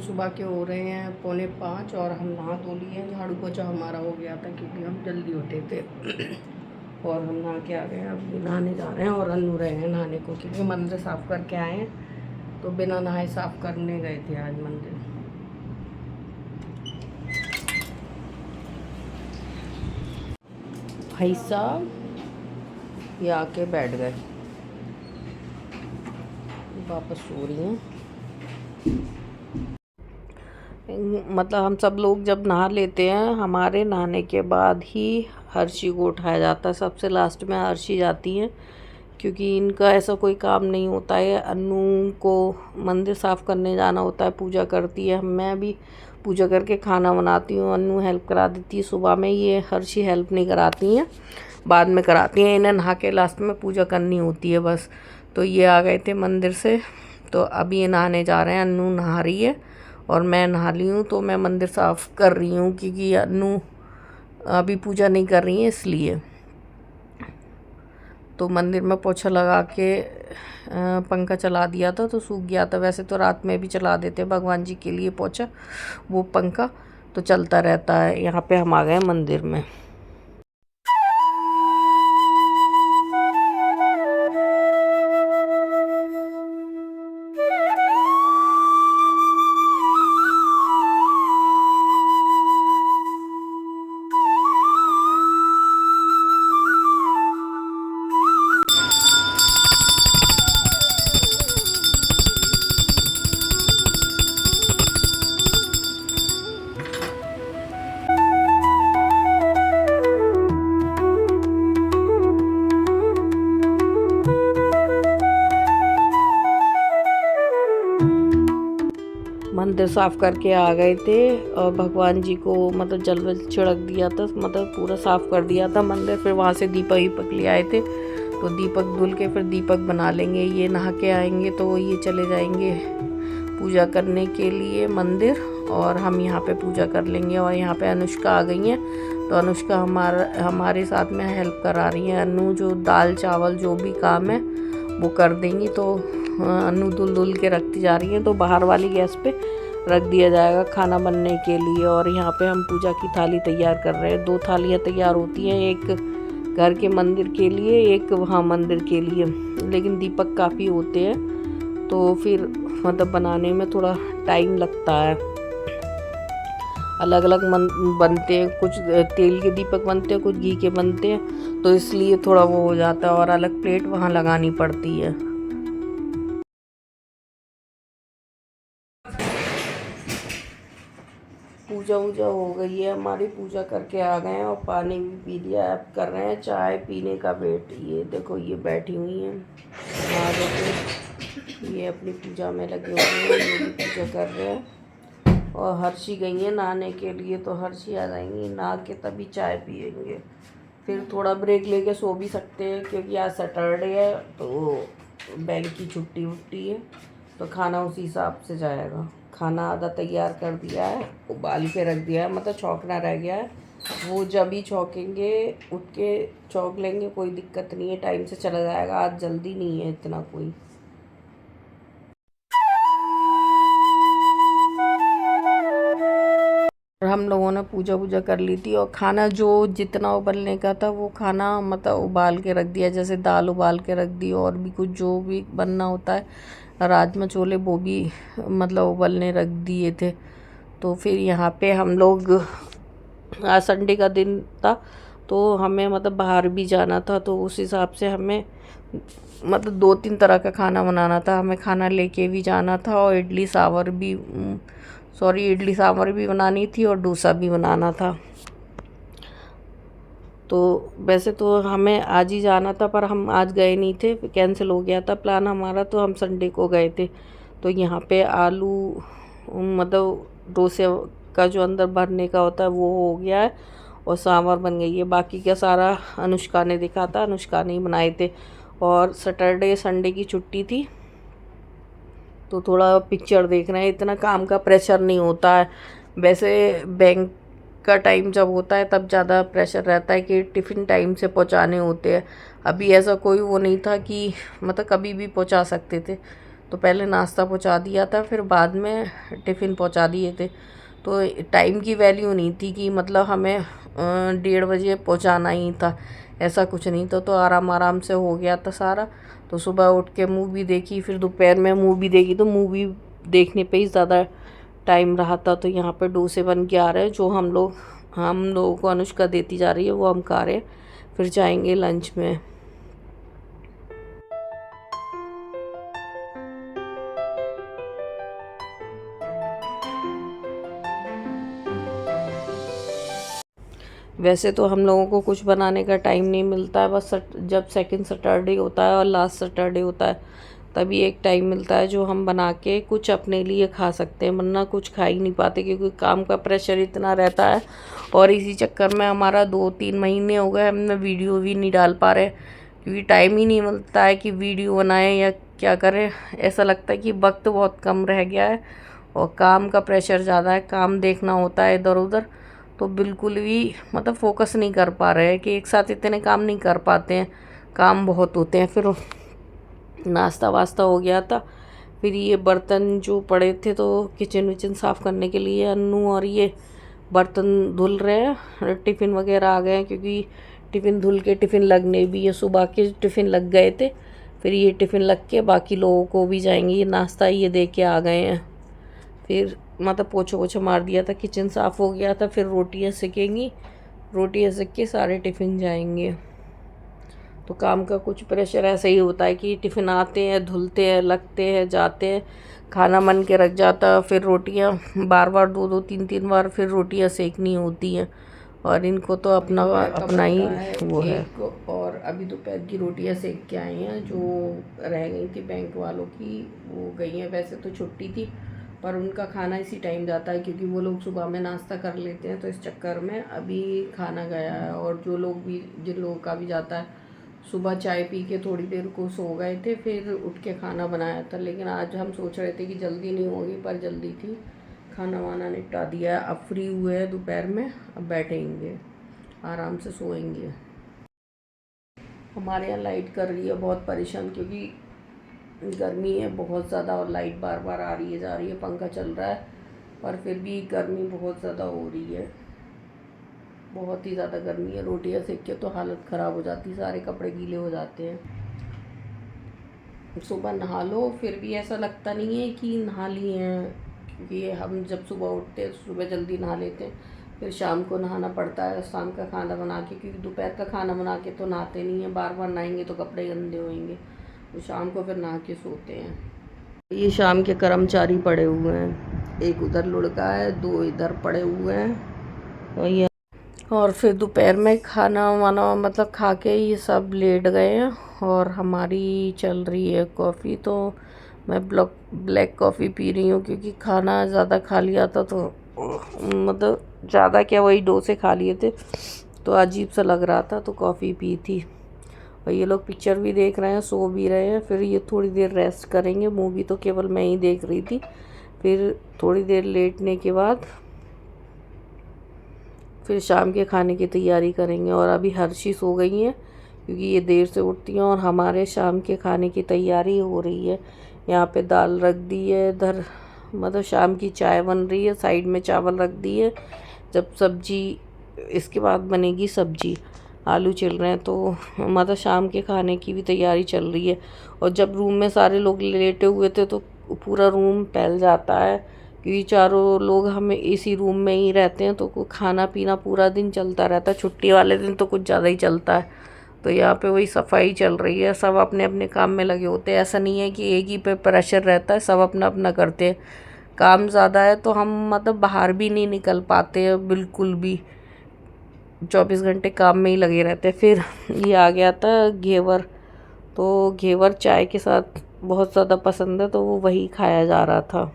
सुबह के हो रहे हैं 4:45 और हम नहा धो लिए हैं। झाड़ू पोछा हमारा हो गया था क्योंकि हम जल्दी उठे थे और हम नहा के आ गए हैं। अब नहाने जा रहे हैं और अन्नू रहे हैं नहाने को क्योंकि मंदिर साफ़ करके आए हैं, तो बिना नहाए साफ़ करने गए थे आज मंदिर। भाई साहब ये आके बैठ गए, वापस सो रही हैं। मतलब हम सब लोग जब नहा लेते हैं, हमारे नहाने के बाद ही हर्षी को उठाया जाता है। सबसे लास्ट में हर्षी जाती हैं क्योंकि इनका ऐसा कोई काम नहीं होता है। अन्नू को मंदिर साफ़ करने जाना होता है, पूजा करती है, मैं भी पूजा करके खाना बनाती हूँ, अन्नू हेल्प करा देती है सुबह में। ये हर्षी हेल्प नहीं कराती हैं, बाद में कराती हैं। इन्हें नहा के लास्ट में पूजा करनी होती है बस। तो ये आ गए थे मंदिर से, तो अभी ये नहाने जा रहे हैं। अन्नू नहा रही है और मैं नहा ली हूँ, तो मैं मंदिर साफ़ कर रही हूँ क्योंकि अन्नू अभी पूजा नहीं कर रही है इसलिए। तो मंदिर में पोछा लगा के पंखा चला दिया था तो सूख गया था। वैसे तो रात में भी चला देते भगवान जी के लिए पोछा, वो पंखा तो चलता रहता है। यहाँ पे हम आ गए मंदिर में। मंदिर साफ़ करके आ गए थे और भगवान जी को मतलब जल वल छिड़क दिया था, मतलब पूरा साफ़ कर दिया था मंदिर। फिर वहाँ से दीपक वीपक ले आए थे, तो दीपक धुल के फिर दीपक बना लेंगे। ये नहा के आएंगे तो ये चले जाएंगे पूजा करने के लिए मंदिर, और हम यहाँ पे पूजा कर लेंगे। और यहाँ पे अनुष्का आ गई हैं, तो अनुष्का हमारे साथ में हेल्प करा रही है। अन्नू जो दाल चावल जो भी काम है वो कर देंगी, तो अन्नू धुल के रखती जा रही है। तो बाहर वाली गैस पे रख दिया जाएगा खाना बनने के लिए। और यहाँ पे हम पूजा की थाली तैयार कर रहे हैं। 2 थालियाँ तैयार होती हैं, एक घर के मंदिर के लिए, एक वहाँ मंदिर के लिए। लेकिन दीपक काफ़ी होते हैं तो फिर मतलब बनाने में थोड़ा टाइम लगता है। अलग अलग बनते हैं, कुछ तेल के दीपक बनते हैं, कुछ घी के बनते हैं, तो इसलिए थोड़ा वो हो जाता है और अलग प्लेट वहाँ लगानी पड़ती है। पूजा वूजा हो गई है हमारी, पूजा करके आ गए हैं और पानी भी पी लिया। अब कर रहे हैं चाय पीने का वेट। ये देखो ये बैठी हुई हैं ये अपनी पूजा में लगे हुए हैं, ये भी पूजा कर रहे हैं। और हर्षी गई हैं नहाने के लिए, तो हर्षी आ जाएंगी, नहा के तभी चाय पियेंगे। फिर थोड़ा ब्रेक लेके सो भी सकते हैं क्योंकि आज सैटरडे है, तो बैंक की छुट्टी वुट्टी है, तो खाना उसी हिसाब से जाएगा। खाना आधा तैयार कर दिया है, उबाल के रख दिया है, मतलब छौंकना रह गया है। वो जब ही छौंकेंगे उठ के छौंक लेंगे, कोई दिक्कत नहीं है, टाइम से चला जाएगा। आज जल्दी नहीं है इतना कोई। और हम लोगों ने पूजा वूजा कर ली थी और खाना जो जितना उबलने का था वो खाना मतलब उबाल के रख दिया। जैसे दाल उबाल के रख दी, और भी कुछ जो भी बनना होता है, राजमा छोले वो भी मतलब उबलने रख दिए थे। तो फिर यहाँ पे हम लोग, आज संडे का दिन था तो हमें मतलब बाहर भी जाना था, तो उस हिसाब से हमें मतलब 2-3 तरह का खाना बनाना था। हमें खाना लेके भी जाना था और इडली सांभर भी बनानी थी और डोसा भी बनाना था। तो वैसे तो हमें आज ही जाना था पर हम आज गए नहीं थे, कैंसिल हो गया था प्लान हमारा, तो हम संडे को गए थे। तो यहाँ पे आलू मतलब डोसे का जो अंदर भरने का होता है वो हो गया है और सांभर बन गई है। बाकी का सारा अनुष्का ने देखा था, अनुष्का ने ही बनाए थे। और सैटरडे संडे की छुट्टी थी तो थोड़ा पिक्चर देख रहे हैं, इतना काम का प्रेशर नहीं होता है। वैसे बैंक का टाइम जब होता है तब ज़्यादा प्रेशर रहता है कि टिफ़िन टाइम से पहुंचाने होते हैं। अभी ऐसा कोई वो नहीं था कि मतलब कभी भी पहुंचा सकते थे, तो पहले नाश्ता पहुंचा दिया था, फिर बाद में टिफ़िन पहुंचा दिए थे। तो टाइम की वैल्यू नहीं थी कि मतलब हमें 1:30 बजे पहुंचाना ही था, ऐसा कुछ नहीं था। तो आराम आराम से हो गया था सारा। तो सुबह उठ के मूवी देखी, फिर दोपहर में मूवी देखी। तो मूवी देखने पे ही ज़्यादा टाइम रहा था। तो यहाँ पे डोसे बन के आ रहे हैं, जो हम लोगों को अनुष्का देती जा रही है, वो हम खा रहे हैं। फिर जाएंगे लंच में। वैसे तो हम लोगों को कुछ बनाने का टाइम नहीं मिलता है, बस जब सेकंड सैटरडे होता है और लास्ट सैटरडे होता है तभी एक टाइम मिलता है जो हम बना के कुछ अपने लिए खा सकते हैं, वरना कुछ खा ही नहीं पाते क्योंकि काम का प्रेशर इतना रहता है। और इसी चक्कर में हमारा 2-3 महीने हो गए हमने वीडियो भी नहीं डाल पा रहे, क्योंकि टाइम ही नहीं मिलता है कि वीडियो बनाएं या क्या करें। ऐसा लगता है कि वक्त बहुत कम रह गया है और काम का प्रेशर ज़्यादा है, काम देखना होता है इधर उधर। तो बिल्कुल भी मतलब फोकस नहीं कर पा रहे हैं कि एक साथ इतने काम नहीं कर पाते हैं, काम बहुत होते हैं। फिर नाश्ता वास्ता हो गया था। फिर ये बर्तन जो पड़े थे तो किचन विचन साफ़ करने के लिए अन्नू और ये बर्तन धुल रहे हैं। टिफ़िन वगैरह आ गए हैं क्योंकि टिफ़िन धुल के टिफ़िन लगने भी है, सुबह के टिफ़िन लग गए थे। फिर ये टिफ़िन लग के बाकी लोगों को भी जाएंगे। ये नाश्ता ये दे के आ गए हैं। फिर मतलब पोछा वोछा मार दिया था, किचन साफ़ हो गया था। फिर रोटियां सेकेंगी, रोटियां सेक के सारे टिफ़िन जाएंगे। तो काम का कुछ प्रेशर ऐसा ही होता है कि टिफ़िन आते हैं, धुलते हैं, लगते हैं, जाते हैं, खाना बन के रख जाता है। फिर रोटियां बार बार 2-2 3-3 बार फिर रोटियां सेकनी होती हैं। और इनको तो अपना अपना ही वो है। और अभी दोपहर की रोटियां सेक के आए हैं जो रह गई थी बैंक वालों की, वो गई हैं। वैसे तो छुट्टी थी पर उनका खाना इसी टाइम जाता है क्योंकि वो लोग सुबह में नाश्ता कर लेते हैं, तो इस चक्कर में अभी खाना गया है। और जो लोग भी, जिन लोगों का भी जाता है, सुबह चाय पी के थोड़ी देर को सो गए थे, फिर उठ के खाना बनाया था। लेकिन आज हम सोच रहे थे कि जल्दी नहीं होगी, पर जल्दी थी, खाना वाना निपटा दिया। अब फ्री हुए हैं दोपहर में, अब बैठेंगे आराम से सोएंगे। हमारे यहाँ लाइट कर रही है बहुत परेशान, क्योंकि गर्मी है बहुत ज़्यादा और लाइट बार बार आ रही है जा रही है। पंखा चल रहा है पर फिर भी गर्मी बहुत ज़्यादा हो रही है, बहुत ही ज़्यादा गर्मी है। रोटियां सेक के तो हालत ख़राब हो जाती है, सारे कपड़े गीले हो जाते हैं। सुबह नहा लो फिर भी ऐसा लगता नहीं है कि नहा लिए हैं, क्योंकि हम जब सुबह उठते हैं सुबह जल्दी नहा लेते हैं, फिर शाम को नहाना पड़ता है शाम का खाना बना के, क्योंकि दोपहर का खाना बना के तो नहाते नहीं हैं, बार बार नहाएंगे तो कपड़े गंदे होंगे, तो शाम को फिर नहा के सोते हैं। ये शाम के कर्मचारी पड़े हुए हैं, एक उधर लुढ़का है, 2 इधर पड़े हुए हैं। और ये और फिर दोपहर में खाना वाना मतलब खा के ये सब लेट गए हैं। और हमारी चल रही है कॉफ़ी, तो मैं ब्लैक कॉफ़ी पी रही हूँ क्योंकि खाना ज़्यादा खा लिया था, तो मतलब ज़्यादा क्या, वही डोसे खा लिए थे तो अजीब सा लग रहा था, तो कॉफ़ी पी थी। और ये लोग पिक्चर भी देख रहे हैं, सो भी रहे हैं। फिर ये थोड़ी देर रेस्ट करेंगे, मूवी तो केवल मैं ही देख रही थी। फिर थोड़ी देर लेटने के बाद फिर शाम के खाने की तैयारी करेंगे। और अभी हर्षी सो गई हैं क्योंकि ये देर से उठती हैं, और हमारे शाम के खाने की तैयारी हो रही है। यहाँ पे दाल रख दी है, इधर मतलब शाम की चाय बन रही है, साइड में चावल रख दिए। जब सब्जी इसके बाद बनेगी सब्जी, आलू छिल रहे हैं, तो मतलब शाम के खाने की भी तैयारी चल रही है। और जब रूम में सारे लोग लेटे हुए थे तो पूरा रूम फैल जाता है, क्योंकि चारों लोग हमें इसी रूम में ही रहते हैं, तो खाना पीना पूरा दिन चलता रहता है। छुट्टी वाले दिन तो कुछ ज़्यादा ही चलता है। तो यहाँ पे वही सफाई चल रही है, सब अपने अपने काम में लगे होते हैं। ऐसा नहीं है कि एक ही पे प्रेशर रहता है, सब अपना अपना करते हैं। काम ज़्यादा है तो हम मतलब बाहर भी नहीं निकल पाते हैं बिल्कुल भी, 24 घंटे काम में ही लगे रहते हैं। फिर ये आ गया था घेवर, तो घेवर चाय के साथ बहुत ज़्यादा पसंद है, तो वो वही खाया जा रहा था।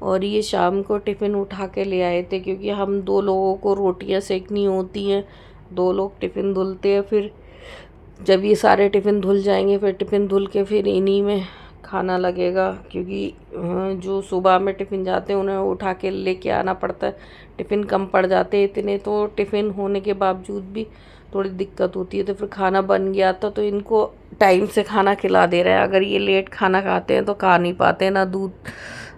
और ये शाम को टिफ़िन उठा के ले आए थे, क्योंकि हम 2 लोगों को रोटियां सेकनी होती हैं, 2 लोग टिफ़िन धुलते हैं। फिर जब ये सारे टिफ़िन धुल जाएंगे, फिर टिफ़िन धुल के फिर इन्हीं में खाना लगेगा, क्योंकि जो सुबह में टिफ़िन जाते हैं उन्हें उठा के लेके आना पड़ता है। टिफ़िन कम पड़ जाते हैं इतने, तो टिफ़िन होने के बावजूद भी थोड़ी दिक्कत होती है। तो फिर खाना बन गया था तो इनको टाइम से खाना खिला दे रहे हैं। अगर ये लेट खाना खाते हैं तो खा नहीं पाते, ना दूध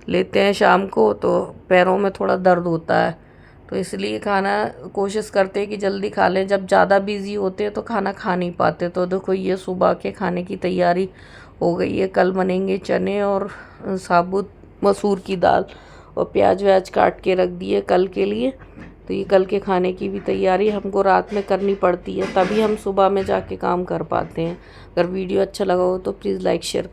लेते हैं शाम को तो पैरों में थोड़ा दर्द होता है। तो इसलिए खाना कोशिश करते हैं कि जल्दी खा लें। जब ज़्यादा बिज़ी होते हैं तो खाना खा नहीं पाते। तो देखो ये सुबह के खाने की तैयारी हो गई है। कल बनेंगे चने और साबुत मसूर की दाल, और प्याज व्याज काट के रख दिए कल के लिए। तो ये कल के खाने की भी तैयारी हमको रात में करनी पड़ती है, तभी हम सुबह में जाके काम कर पाते हैं। अगर वीडियो अच्छा लगा हो तो प्लीज़ लाइक शेयर